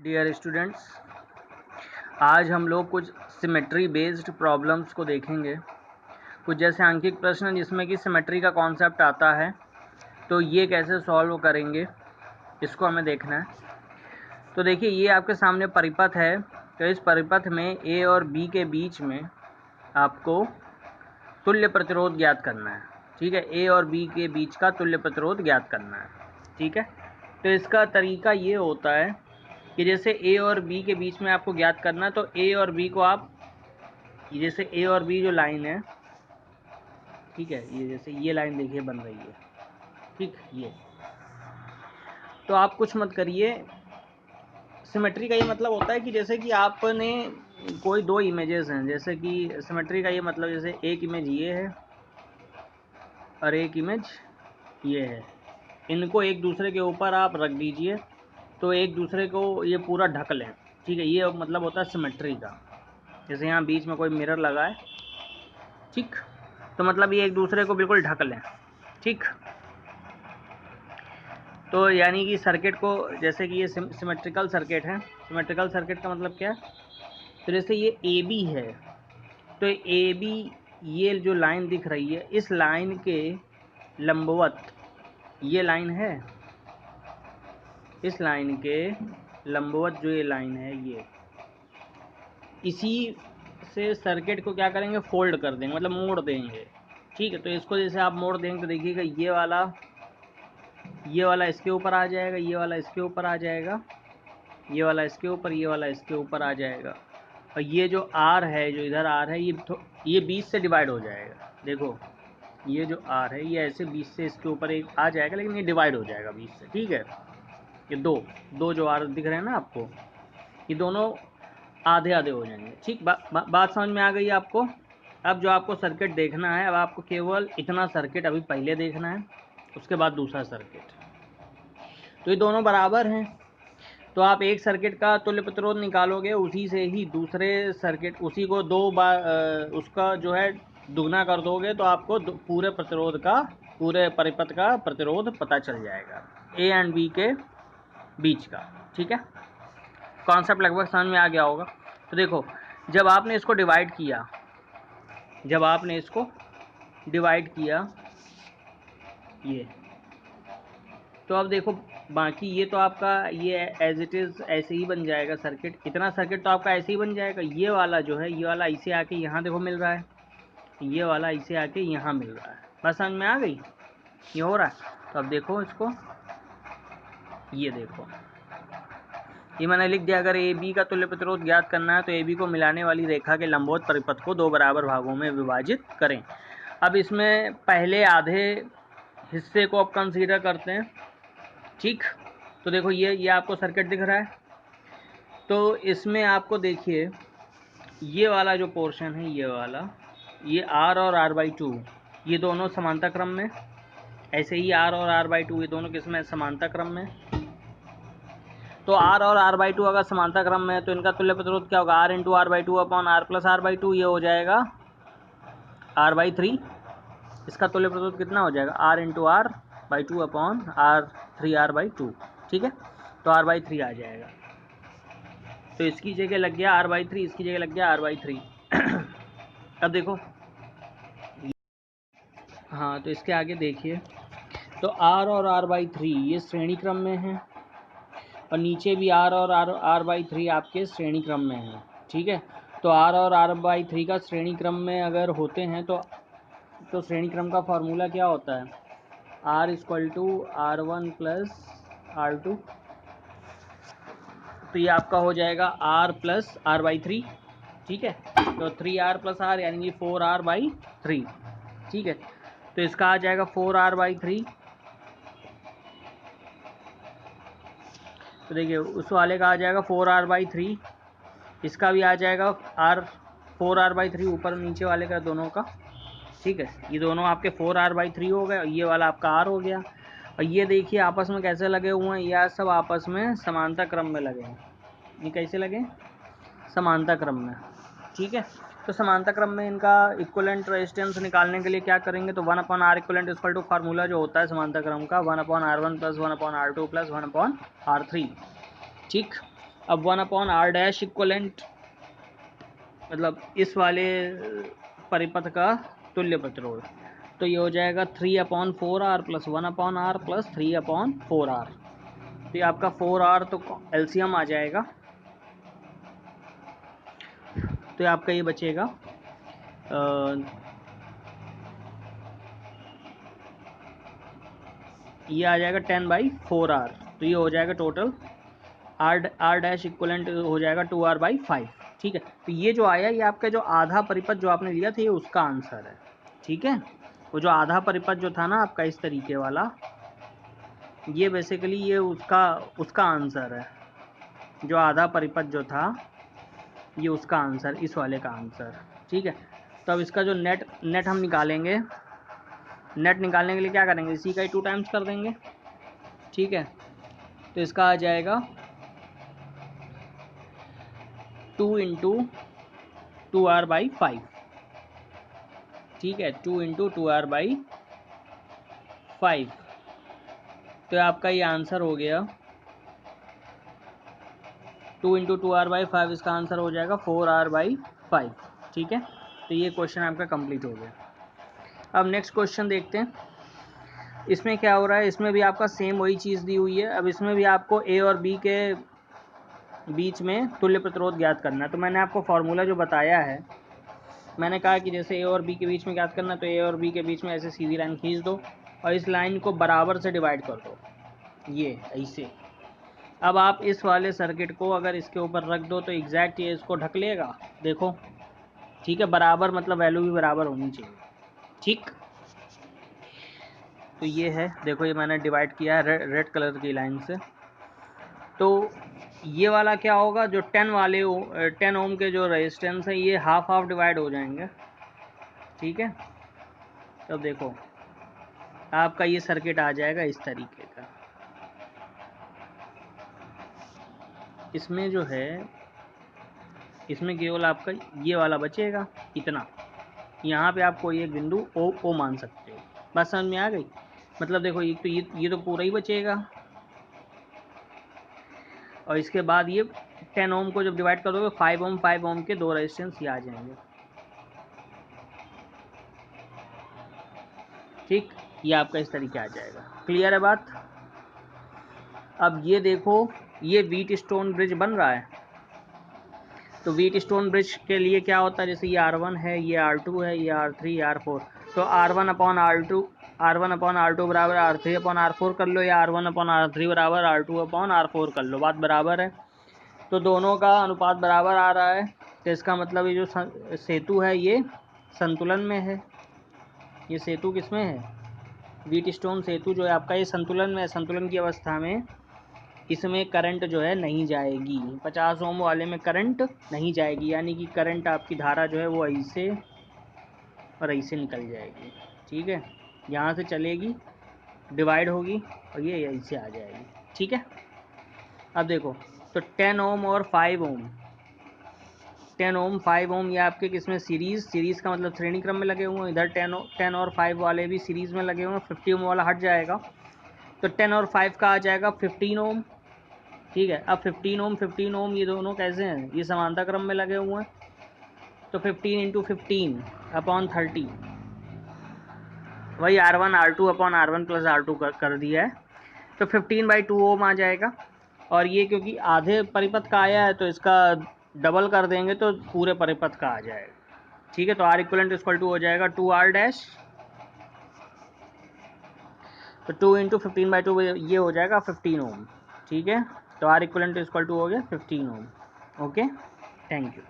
Dear students, आज हम लोग कुछ सिमेट्री बेस्ड प्रॉब्लम्स को देखेंगे। कुछ जैसे अंकित प्रश्न जिसमें कि सिमेट्री का कॉन्सेप्ट आता है, तो ये कैसे सॉल्व करेंगे इसको हमें देखना है। तो देखिए, ये आपके सामने परिपथ है। तो इस परिपथ में ए और बी के बीच में आपको तुल्य प्रतिरोध ज्ञात करना है। ठीक है, ए और बी के बीच का तुल्य प्रतिरोध ज्ञात करना है। ठीक है, तो इसका तरीका ये होता है कि जैसे ए और बी के बीच में आपको ज्ञात करना है, तो ए और बी को आप, जैसे ए और बी जो लाइन है, ठीक है, ये जैसे ये लाइन देखिए बन रही है, ठीक, ये तो आप कुछ मत करिए। सिमेट्री का ये मतलब होता है कि जैसे कि आपने कोई दो इमेजेस हैं, जैसे कि सिमेट्री का ये मतलब जैसे एक इमेज ये है और एक इमेज ये है, इनको एक दूसरे के ऊपर आप रख दीजिए तो एक दूसरे को ये पूरा ढक लें। ठीक है, ये मतलब होता है सिमेट्री का। जैसे यहाँ बीच में कोई मिरर लगा है, ठीक, तो मतलब ये एक दूसरे को बिल्कुल ढक लें। ठीक, तो यानी कि सर्किट को, जैसे कि ये सिमेट्रिकल सर्किट है। सिमेट्रिकल सर्किट का मतलब क्या है? तो जैसे ये ए बी है, तो ए बी, ये जो लाइन दिख रही है, इस लाइन के लंबवत ये लाइन है, इस लाइन के लंबवत जो ये लाइन है, ये इसी से सर्किट को क्या करेंगे, फोल्ड कर देंगे, मतलब मोड़ देंगे। ठीक है, तो इसको जैसे आप मोड़ देंगे तो देखिएगा ये वाला इसके ऊपर आ जाएगा, ये वाला इसके ऊपर आ जाएगा, ये वाला इसके ऊपर, ये वाला इसके ऊपर आ जाएगा, और ये जो आर है, जो इधर आर है, ये 20 से डिवाइड हो जाएगा। देखो, ये जो आर है ये ऐसे 20 से इसके ऊपर एक आ जाएगा, लेकिन ये डिवाइड हो जाएगा 20 से। ठीक है, ये दो जो आर दिख रहे हैं ना आपको, ये दोनों आधे आधे हो जाएंगे। ठीक, बात समझ में आ गई आपको? अब जो आपको सर्किट देखना है, अब आपको केवल इतना सर्किट अभी पहले देखना है, उसके बाद दूसरा सर्किट। तो ये दोनों बराबर हैं, तो आप एक सर्किट का तुल्य प्रतिरोध निकालोगे, उसी से ही दूसरे सर्किट, उसी को दो बार उसका जो है दुगना कर दोगे, तो आपको पूरे प्रतिरोध का, पूरे परिपथ का प्रतिरोध पता चल जाएगा ए एंड बी के बीच का। ठीक है, कॉन्सेप्ट लगभग समझ में आ गया होगा। तो देखो, जब आपने इसको डिवाइड किया, ये, तो अब देखो, बाकी ये तो आपका ये एज इट इज़ ऐसे ही बन जाएगा सर्किट। इतना सर्किट तो आपका ऐसे ही बन जाएगा। ये वाला जो है, ये वाला इसे आके यहाँ देखो मिल रहा है, ये वाला इसे आके यहाँ मिल रहा है। बस समझ में आ गई, ये हो रहा है। तो अब देखो इसको, ये देखो, ये मैंने लिख दिया, अगर ए बी का तुल्य प्रतिरोध ज्ञात करना है तो ए बी को मिलाने वाली रेखा के लंबवत परिपथ को दो बराबर भागों में विभाजित करें। अब इसमें पहले आधे हिस्से को अब कंसीडर करते हैं। ठीक, तो देखो, ये आपको सर्किट दिख रहा है, तो इसमें आपको देखिए, ये वाला जो पोर्शन है, ये वाला, ये R और R/2, ये दोनों समांतर क्रम में, ऐसे ही R और R/2 ये दोनों किसमें, समांतर क्रम में। तो R और R/2 अगर समांतर क्रम में है तो इनका तुल्य प्रतिरोध क्या होगा, R × R/2 upon R + R/2, ये हो जाएगा R/3। इसका तुल्य प्रतिरोध कितना हो जाएगा, R × R/2 अपॉन R3R/2। ठीक है, तो R/3 आ जाएगा। तो इसकी जगह लग गया R/3, इसकी जगह लग गया R/3। अब देखो, हाँ, तो इसके आगे देखिए, तो R और R/3 ये श्रेणी क्रम में है, और नीचे भी R और R/3 आपके श्रेणी क्रम में है। ठीक है, तो R और R/3 का श्रेणी क्रम में अगर होते हैं तो श्रेणी क्रम का फॉर्मूला क्या होता है, R = R1 + R2। तो ये आपका हो जाएगा R + R/3। ठीक है, तो 3R + R यानी कि 4R/3। ठीक है, तो इसका आ जाएगा 4R/3। तो देखिए, उस वाले का आ जाएगा 4R/3, इसका भी आ जाएगा 4R/3, ऊपर नीचे वाले का दोनों का। ठीक है, ये दोनों आपके 4R/3 हो गए, और ये वाला आपका R हो गया। और ये देखिए आपस में कैसे लगे हुए हैं, यह सब आपस में समांतर क्रम में लगे हैं। ये कैसे लगे, समांतर क्रम में। ठीक है, तो समांतर क्रम में इनका इक्विवेलेंट रेजिस्टेंस निकालने के लिए क्या करेंगे, तो 1/R = फार्मूला जो होता है समांतर क्रम का, 1/R1 + 1/R2 + 1/R3। ठीक, अब 1/r' इक्वलेंट मतलब इस वाले परिपथ का तुल्य प्रतिरोध, तो ये हो जाएगा 3/4r plus 1/r plus 3/4r। तो ये आपका 4r तो एलसीएम आ जाएगा, तो आपका ये बचेगा ये आ जाएगा 10/4r। तो ये हो जाएगा टोटल r' इक्वलेंट हो जाएगा 2r/5। ठीक है, तो ये जो आया ये आपका जो आधा परिपथ जो आपने लिया था ये उसका आंसर है। ठीक है, वो जो आधा परिपथ जो था ना आपका इस तरीके वाला, ये बेसिकली ये उसका आंसर है। जो आधा परिपथ जो था ये उसका आंसर, इस वाले का आंसर। ठीक है, तो अब इसका जो नेट हम निकालेंगे, नेट निकालने के लिए क्या करेंगे, इसी का ही 2 टाइम्स कर देंगे। ठीक है, तो इसका आ जाएगा 2 × 2r/5। ठीक है, 2 × 2r/5। तो आपका ये आंसर हो गया 2 × 2r/5, इसका आंसर हो जाएगा 4r/5। ठीक है, तो ये क्वेश्चन आपका कंप्लीट हो गया। अब नेक्स्ट क्वेश्चन देखते हैं, इसमें क्या हो रहा है। इसमें भी आपका सेम वही चीज़ दी हुई है। अब इसमें भी आपको ए और बी के बीच में तुल्य प्रतिरोध ज्ञात करना है। तो मैंने आपको फार्मूला जो बताया है, मैंने कहा कि जैसे ए और बी के बीच में ज्ञात करना, तो ए और बी के बीच में ऐसे सीधी लाइन खींच दो और इस लाइन को बराबर से डिवाइड कर दो, ये ऐसे। अब आप इस वाले सर्किट को अगर इसके ऊपर रख दो तो एग्जैक्ट ये इसको ढक लेगा, देखो। ठीक है, बराबर मतलब वैल्यू भी बराबर होनी चाहिए। ठीक, तो ये है, देखो ये मैंने डिवाइड किया है रेड कलर की लाइन से। तो ये वाला क्या होगा, जो 10 ओम के जो रेजिस्टेंस है ये हाफ डिवाइड हो जाएंगे। ठीक है, तो देखो आपका ये सर्किट आ जाएगा इस तरीके का। इसमें जो है, इसमें केवल आपका ये वाला बचेगा इतना। यहाँ पे आप कोई एक बिंदु ओ मान सकते हो। बात समझ में आ गई। मतलब देखो ये तो पूरा ही बचेगा, और इसके बाद ये 10 ओम को जब डिवाइड कर दोगे 5 ओम के 2 रेजिस्टेंस ये आ जाएंगे। ठीक, ये आपका इस तरीके आ जाएगा। क्लियर है बात। अब ये देखो, ये व्हीट स्टोन ब्रिज बन रहा है। तो व्हीट स्टोन ब्रिज के लिए क्या होता है, जैसे ये R1 है, ये R2 है, ये R3, R4। तो R1/R2 बराबर R3/R4 कर लो, या R1/R3 बराबर R2/R4 कर लो, बात बराबर है। तो दोनों का अनुपात बराबर आ रहा है, तो इसका मतलब ये जो सेतु है ये संतुलन में है। ये सेतु किस में है, व्हीट स्टोन सेतु जो है आपका ये संतुलन में है। संतुलन की अवस्था में इसमें करंट जो है नहीं जाएगी, 50 ओम वाले में करंट नहीं जाएगी, यानी कि करंट आपकी धारा जो है वो ऐसे और ऐसे निकल जाएगी। ठीक है, यहाँ से चलेगी, डिवाइड होगी और ये ऐसे आ जाएगी। ठीक है, अब देखो, तो 10 ओम और 5 ओम, 10 ओम 5 ओम ये आपके किसमें, सीरीज़ का मतलब श्रेणी क्रम में लगे हुए हैं। इधर 10 और 5 वाले भी सीरीज़ में लगे हुए हैं। 50 ओम वाला हट जाएगा, तो 10 और 5 का आ जाएगा 15 ओम। ठीक है, अब 15 ओम ये दोनों कैसे हैं, ये समांतर क्रम में लगे हुए हैं। तो 15 × 15/30 वही R1/R2 प्लस R2 कर दिया है, तो 15/2 ओम आ जाएगा। और ये क्योंकि आधे परिपथ का आया है तो इसका डबल कर देंगे तो पूरे परिपथ का आ जाएगा। ठीक है, तो R इक्वलेंट इक्वल टू हो जाएगा 2R', तो 2 × 15/2 ये हो जाएगा 15 ओम। ठीक है, तो R इक्वलेंट इक्वल टू हो गया 15 ओम। Okay, thank you.